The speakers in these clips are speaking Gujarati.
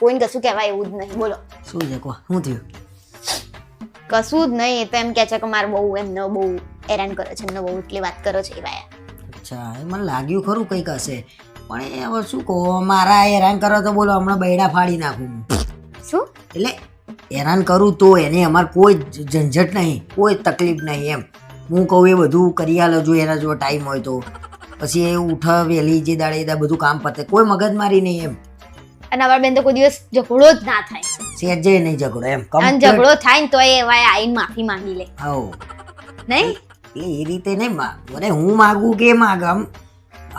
કોઈને કશું કહેવાય એવું જ નહીં. બોલો શું છે કો શું થયું? કશું જ નહીં. એ તો એમ કે છે કે મારે બહુ એમને બહુ હેરાન કરે છે, એમને બહુ એટલી વાત કરો છે એવા. અચ્છા એ મને લાગ્યું ખરું કંઈક હશે, પણ એ હવે શું કહો, મારા હેરાન કરો તો બોલો હમણાં બૈડા ફાડી નાખું હું. શું એટલે હેરાન કરું તો એને અમારે કોઈ ઝંઝટ નહીં, કોઈ તકલીફ નહીં એમ. હું કહું એ બધું કરી આલો જો એના જો ટાઈમ હોય તો. પછી એ ઉઠ વહેલી જે દાડે બધું કામ પતે, કોઈ મગજમારી નહીં એમ. અને અમારા બેન તો કોઈ દિવસ ઝઘડો જ ના થાય, સહેજે નહીં ઝઘડો એમ. અને ઝઘડો થાય ને તો એ એવા આઈને માફી માંગી લે. હાઉ નહીં એટલે એ રીતે નહીં મને હું માગું કે માગ આમ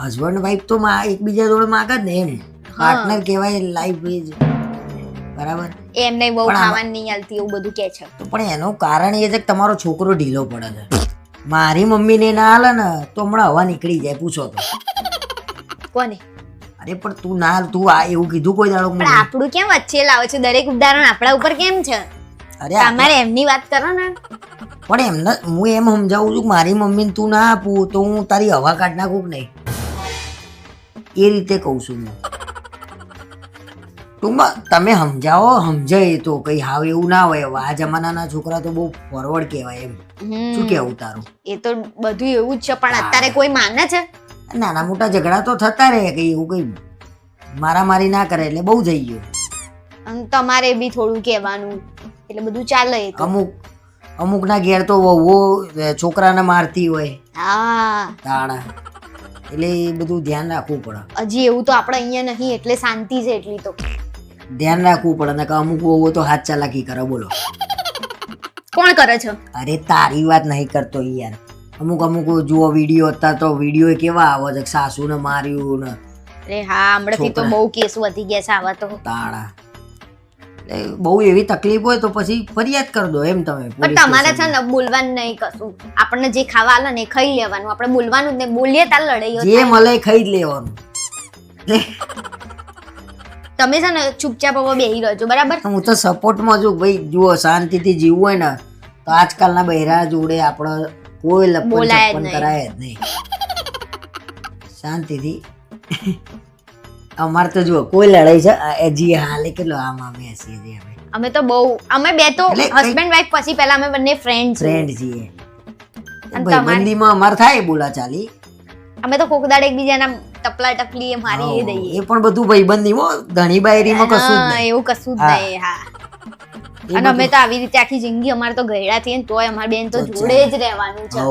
હસબન્ડ વાઈફ તો એકબીજા જોડે માગ જ ને એમ. પાર્ટનર કહેવાય લાઈફ ઇઝ બરાબર. એમને બહુ ખાવાનું નહીં આલતી એવું બધું કે છે. તો પણ એનું કારણ એ છે કે તમારો છોકરો ઢીલો પડે છે. મારી મમ્મીને ના હાલે ને તો હમણાં હવા નીકળી જાય, પૂછો તો. કોને? અરે પણ તું ના તું આ એવું કીધું કોઈ દાડો? પણ આપણું કેમ વચ્ચે લાવો છો? દરેક ઉદાહરણ આપણા ઉપર કેમ છે? અરે તમારે એમની વાત કરો ને. પણ એમને હું એમ સમજાવું છું કે મારી મમ્મીને તું ના આપું તો હું તારી હવા કાઢ નાખું કે નહીં, એ રીતે કહું છું હું. ટૂંકમાં તમે સમજાવો, સમજાય તો કઈ હાવ એવું ના હોય. હવે આ જમાનાના છોકરા તો બહુ ફોરવર્ડ કહેવાય એમ. શું કેવું તારું? એ તો બધું એવું જ છે, પણ અત્યારે કોઈ માને છે? નાના મોટા ઝઘડા તો થતા રહે, કઈ એવું કઈ મારામારી ના કરે એટલે બહુ થઈ ગયું. અને તમારે બી થોડું કહેવાનું એટલે બધું ચાલે. અમુક ના ઘેર તો વહુઓ છોકરાને મારતી હોય. હા તાણા એટલે એ બધું ધ્યાન રાખવું પડે. હજી એવું તો આપણે અહીંયા નહીં એટલે શાંતિ છે એટલી તો. ધ્યાન રાખવું પડે ને કે અમુક વહુઓ તો હાથ ચાલાકી કરે. બોલો કોણ કરે છે? અરે તારી વાત નહીં કરતો યાર. અમુક જુઓ વિડીયો હતા તો વિડીયો કેવા આવે છે, સાસુને માર્યું ને. અરે હા હમણાંથી તો બહુ કેસ વધી ગયા છે આવા તો. તાણા એટલે બહુ એવી તકલીફ હોય તો પછી ફરિયાદ કરી દો એમ તમે. પણ તમારે છે ને બોલવાનું નહીં કશું. આપણને જે ખાવા આલે ને એ ખાઈ લેવાનું, આપણે બોલવાનું જ નહીં. બોલીએ તાર લડાઈઓ જે મળે ખાઈ જ લેવાનું. તમે છે ને ચૂપચાપ હવે બેહી રહેજો બરાબર. હું તો સપોર્ટમાં છું ભાઈ. જુઓ શાંતિથી જીવવું હોય ને તો આજકાલના બૈરા જોડે આપણે કોઈ લપન કરાય જ નહીં. શાંતિથી અમારે તો જુઓ કોઈ લડાઈ છે જી હાલે કેટલો આમ અમે હસીએ અમે તો બહુ અમે બે તો હસબન્ડ વાઈફ પછી પહેલા અમે બંને ફ્રેન્ડ છીએ. ભાઈબંધીમાં અમાર થાય બોલા ચાલી. અમે તો કોકદાડ એકબીજાના ટપલા ટપલી મારી દઈએ. એ પણ બધું ભાઈબંધીમાં, ધણી બાયરીમાં કશું જ નહીં. એવું કશું જ નહીં. હા અને અમે તો આવી રીતે આખી જિંદગી અમારે તો ગયડા થઈએ તોય અમારી બેન તો જોડે જ રહેવાનું છે.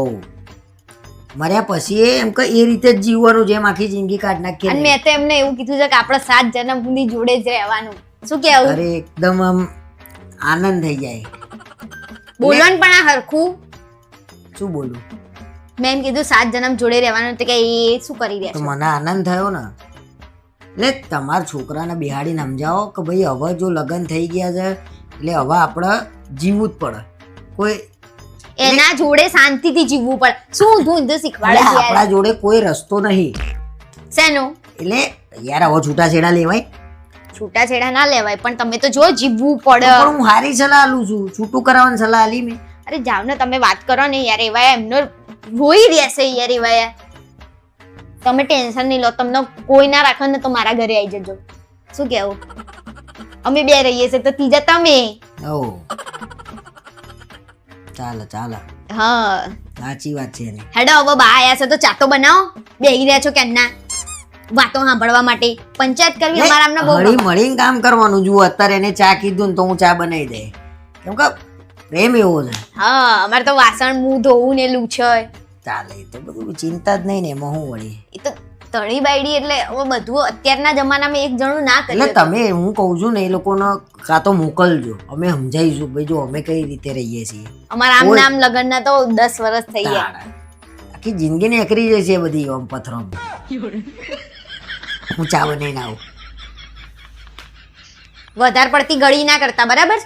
મર્યા પછી એમ કે એ રીતે જ જીવવાનું જેમ આખી જિંદગી કાઢ નાખીએ. અને મેં તો એમને એવું કીધું છે કે આપણે 7 જન્મ સુધી જોડે જ રહેવાનું. શું કેવું? અરે એકદમ આમ આનંદ થઈ જાય. બોલવાનું પણ આ હરખું. શું બોલું? મેં એમ કીધું 7 જન્મ જોડે રહેવાનું તો કે એ શું કરી રહ્યા છે? મને આનંદ થયો ને. એટલે તમારા છોકરાને બિહાડીને સમજાવો કે ભાઈ હવે જો લગ્ન થઈ ગયા છે એટલે હવે આપણે જીવવું જ પડે. કોઈ એના જોડે શાંતિથી જીવવું પડે. શું ધૂંધ શીખવાડે છે? આપણા જોડે કોઈ રસ્તો નહીં. શેનો? એટલે યાર હવે છૂટાછેડા લેવાય? છૂટાછેડા ના લેવાય, પણ તમે તો જો જીવવું પડે. પણ હું હારી સલાહ આલું છું, છૂટું કરાવવાની સલાહ આલી મેં. અરે જાવ ને તમે વાત કરો ને યાર. એવા એમનો રોઈ રહેશે યાર. એવા તમે ટેન્શન નહીં લો. તમને કોઈ ના રાખે ને તો મારા ઘરે આવી જજો. શું કેવું? અમે બે રહીએ છે તો ત્રીજા તમે. ચાલે. હા સાચી વાત છે ને. હેડો હવે બા આયા છે તો ચાતો બનાવો. બેહી રહ્યા છો કેમના વાતો સાંભળવા માટે? પંચાયત કરવી અમારા આમને બહુ. હળી મળીને કામ કરવાનું. જુઓ અત્યારે એને ચા કીધું ને તો હું ચા બનાવી દે. કેમ કે પ્રેમ એવો છે. હા અમારે તો વાસણ મું ધોવું ને લૂછે. ચાલે એ તો બધું ચિંતા જ નહીં ને એમાં હું વળી. એ તો તળી બાયડી એટલે હવે બધું અત્યારના જમાનામાં એક જણું ના કરે. એટલે તમે હું કહું છું ને એ લોકોને કાં તો મોકલજો, અમે સમજાવીશું ભાઈ જો અમે કઈ રીતે રહીએ છીએ. અમારા આમ નામ લગ્નના તો 10 વર્ષ થઈ ગયા. આખી જિંદગી ને એકરી જાય છે બધી આમ પથરો. હું ચા બનાવીને આવું. વધારે પડતી ગળી ના કરતા બરાબર.